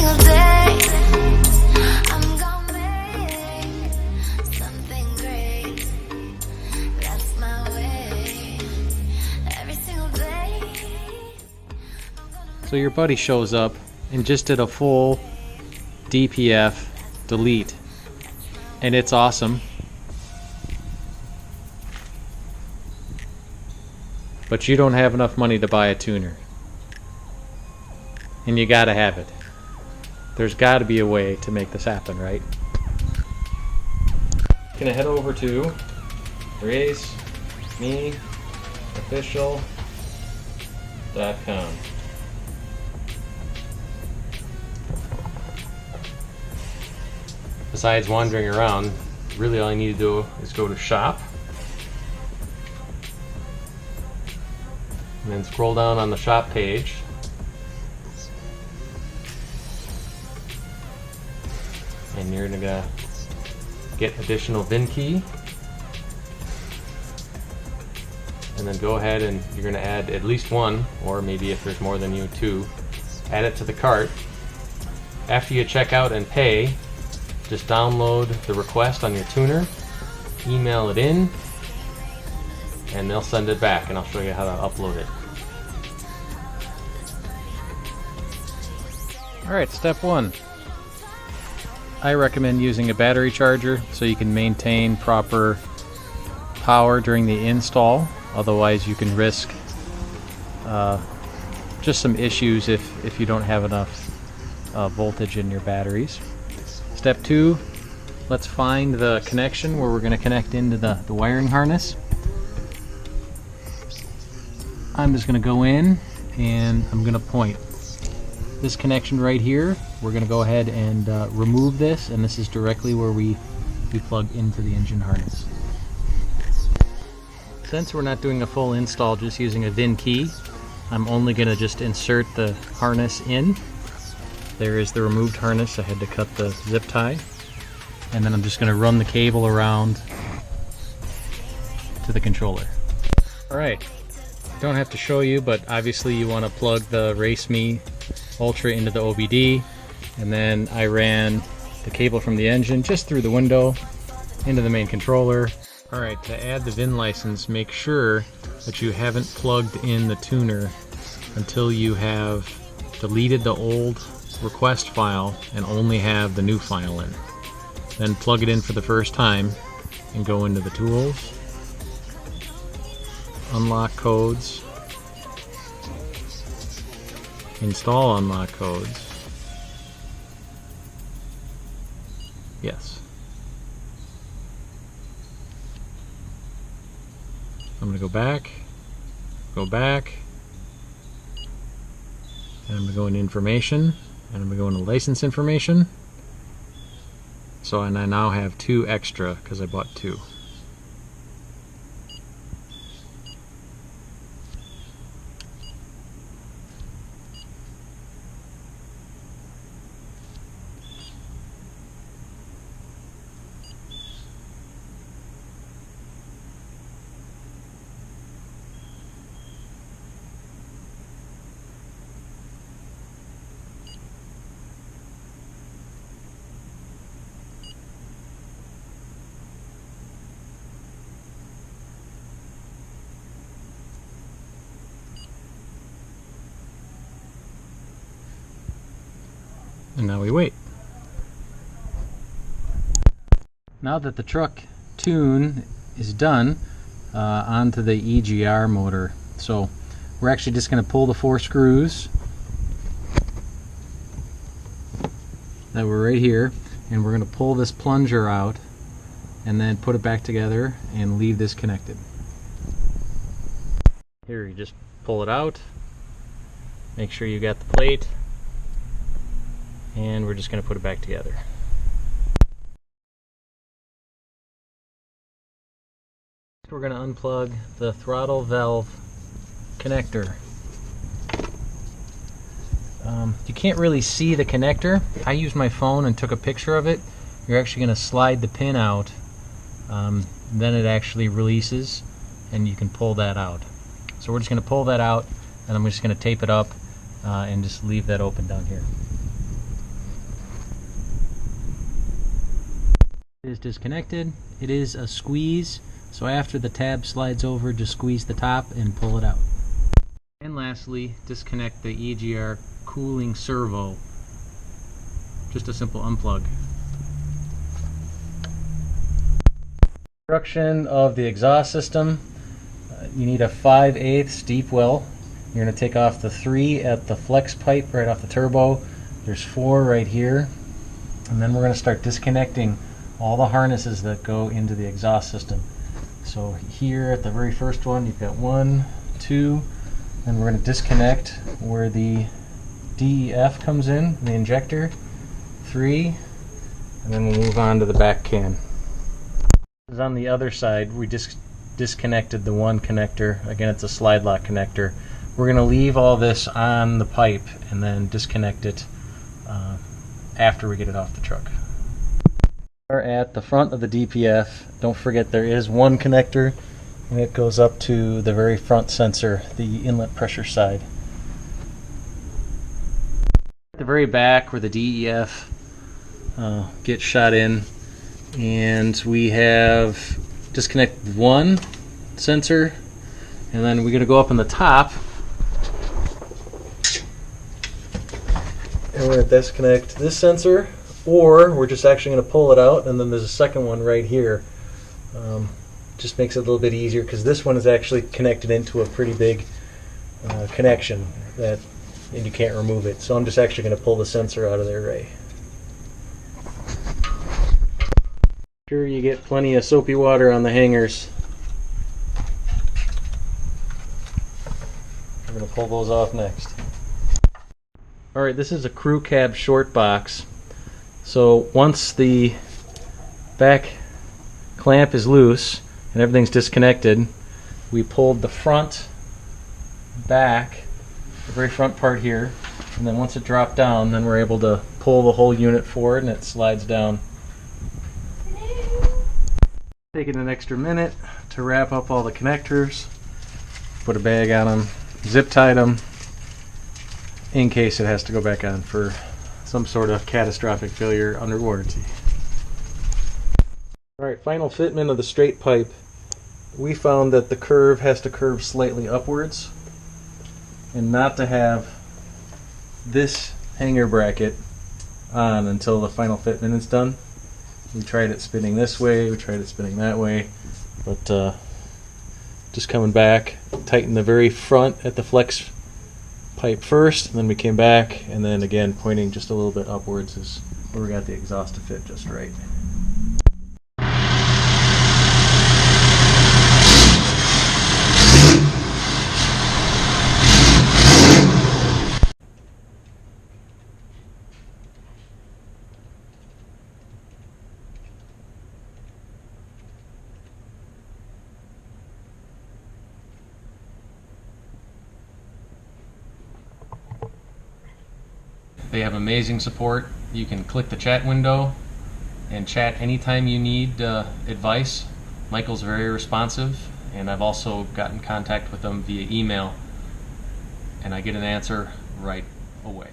single day I'm gonna make something great. That's my way. Every single day. So your buddy shows up and just did a full DPF delete, and it's awesome. But you don't have enough money to buy a tuner. And you gotta have it. There's gotta be a way to make this happen, right? Gonna head over to RaceMe Official.com. Besides wandering around, really all you need to do is go to shop and then scroll down on the shop page. And you're gonna get additional VIN key. And then go ahead and you're gonna add at least one, or maybe if there's more than you, two. Add it to the cart. After you check out and pay, just download the request on your tuner, email it in, and they'll send it back, and I'll show you how to upload it. Alright, step one. I recommend using a battery charger so you can maintain proper power during the install. Otherwise you can risk just some issues if you don't have enough voltage in your batteries. Step two, let's find the connection where we're going to connect into the wiring harness. I'm just going to go in and I'm going to point. This connection right here, we're going to go ahead and remove this, and this is directly where we plug into the engine harness. Since we're not doing a full install, just using a VIN key, I'm only going to just insert the harness in. There is the removed harness. I had to cut the zip tie. And then I'm just going to run the cable around to the controller. Alright, don't have to show you, but obviously you want to plug the RaceMe Ultra into the OBD, and then I ran the cable from the engine just through the window into the main controller. Alright, to add the VIN license, make sure that you haven't plugged in the tuner until you have deleted the old request file and only have the new file in. Then plug it in for the first time and go into the tools, unlock codes, install unlock codes. Yes. I'm going to go back, and I'm going to go into information, and I'm going to go into license information. So, and I now have 2 extra because I bought 2. And now we wait. Now that the truck tune is done, onto the EGR motor. So we're actually just going to pull the 4 screws that were right here, and we're going to pull this plunger out and then put it back together and leave this connected. Here, you just pull it out, make sure you got the plate, and we're just going to put it back together. We're going to unplug the throttle valve connector. You can't really see the connector. I used my phone and took a picture of it. You're actually going to slide the pin out, then it actually releases and you can pull that out. So we're just going to pull that out, and I'm just going to tape it up and just leave that open down here. It is disconnected. It is a squeeze, so after the tab slides over, just squeeze the top and pull it out. And lastly, disconnect the EGR cooling servo. Just a simple unplug. Construction of the exhaust system. You need a 5/8 deep well. You're going to take off the 3 at the flex pipe right off the turbo. There's 4 right here. And then we're going to start disconnecting all the harnesses that go into the exhaust system. So here at the very first one, you've got 1, 2, and we're going to disconnect where the DEF comes in, the injector, 3, and then we'll move on to the back can. On the other side, we disconnected the 1 connector. Again, it's a slide lock connector. We're going to leave all this on the pipe and then disconnect it after we get it off the truck. We're at the front of the DPF. Don't forget there is 1 connector, and it goes up to the very front sensor, the inlet pressure side. At the very back where the DEF gets shot in, and we have disconnected 1 sensor, and then we're going to go up on the top and we're going to disconnect this sensor, or we're just actually going to pull it out, and then there's a second one right here. Just makes it a little bit easier because this one is actually connected into a pretty big connection and you can't remove it. So I'm just actually going to pull the sensor out of there, Ray. Sure you get plenty of soapy water on the hangers. We're going to pull those off next. Alright, this is a crew cab short box. So once the back clamp is loose and everything's disconnected, we pulled the front back, the very front part here, and then once it dropped down, then we're able to pull the whole unit forward and it slides down. Taking an extra minute to wrap up all the connectors, put a bag on them, zip tied them in case it has to go back on for some sort of catastrophic failure under warranty. Alright, final fitment of the straight pipe. We found that the curve has to curve slightly upwards and not to have this hanger bracket on until the final fitment is done. We tried it spinning this way, we tried it spinning that way, but just coming back, tighten the very front at the flex pipe first, and then we came back, and then again pointing just a little bit upwards is where we got the exhaust to fit just right. They have amazing support. You can click the chat window and chat anytime you need advice. Michael's very responsive, and I've also gotten in contact with them via email, and I get an answer right away.